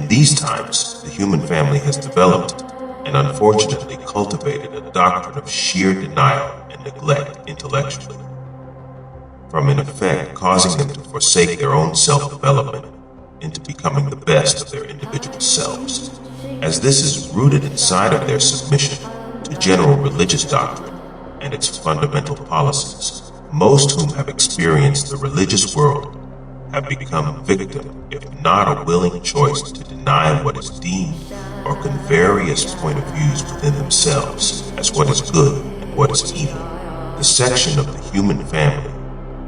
In these times, the human family has developed and unfortunately cultivated a doctrine of sheer denial and neglect intellectually, from in effect causing them to forsake their own self-development into becoming the best of their individual selves, as this is rooted inside of their submission to general religious doctrine and its fundamental policies. Most whom have experienced the religious world have become victim, if not a willing choice, to deny what is deemed or can various point of views within themselves as what is good and what is evil. The section of the human family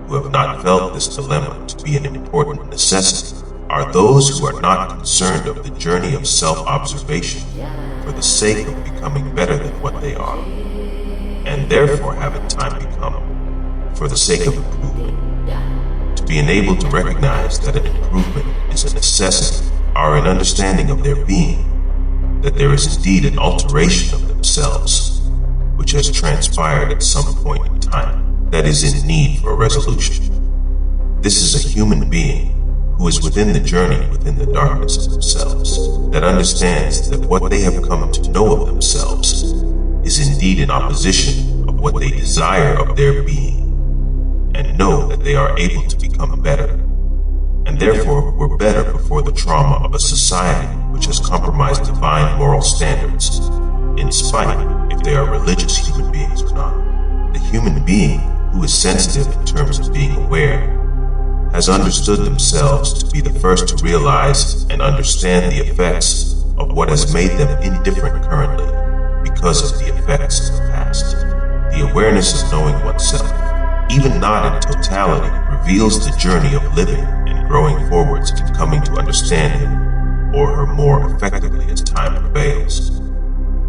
who have not felt this dilemma to be an important necessity are those who are not concerned of the journey of self-observation for the sake of becoming better than what they are, and therefore have in time become, for the sake of improvement. To be enabled to recognize that an improvement is a necessity are an understanding of their being, that there is indeed an alteration of themselves, which has transpired at some point in time, that is in need for a resolution. This is a human being who is within the journey within the darkness of themselves, that understands that what they have come to know of themselves is indeed in opposition of what they desire of their being, and know that they are able to become better, and therefore were better before the trauma of a society which has compromised divine moral standards, in spite if they are religious human beings or not. The human being who is sensitive in terms of being aware has understood themselves to be the first to realize and understand the effects of what has made them indifferent currently because of the effects of the past. The awareness of knowing oneself, even not in totality, reveals the journey of living and growing forwards in coming to understand him or her more effectively as time prevails.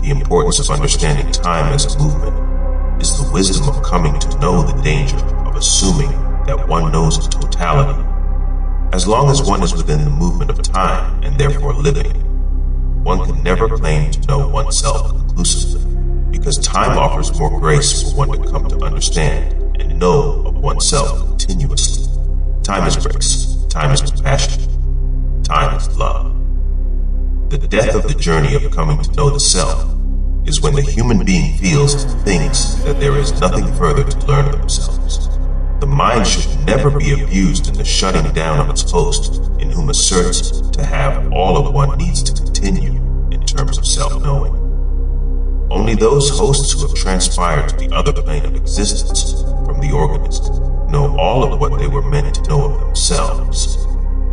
The importance of understanding time as a movement is the wisdom of coming to know the danger of assuming that one knows of totality. As long as one is within the movement of time and therefore living, one can never claim to know oneself conclusively, because time offers more grace for one to come to understand and know of oneself continuously. Time is grace, time is compassion, time is love. The death of the journey of coming to know the self is when the human being feels and thinks that there is nothing further to learn of themselves. The mind should never be abused in the shutting down of its host, in whom asserts to have all of one needs to continue in terms of self-knowing. Only those hosts who have transpired to the other plane of existence from the organism know all of what they were meant to know of themselves,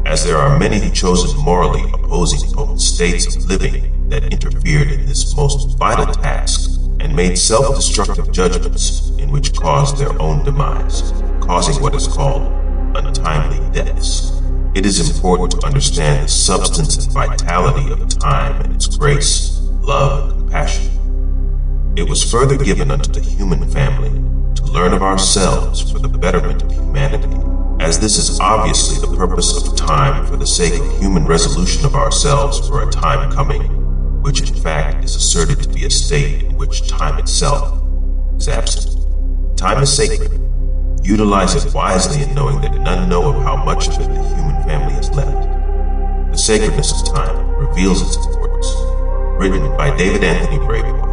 as there are many who chose morally opposing both states of living that interfered in this most vital task and made self-destructive judgments in which caused their own demise, causing what is called untimely deaths. It is important to understand the substance and vitality of time and its grace, love, and compassion. It was further given unto the human family to learn of ourselves for the betterment of humanity, as this is obviously the purpose of time for the sake of human resolution of ourselves for a time coming, which in fact is asserted to be a state in which time itself is absent. Time is sacred. Utilize it wisely in knowing that none know of how much of it the human family has left. The sacredness of time reveals its importance. Written by David Anthony Braywell.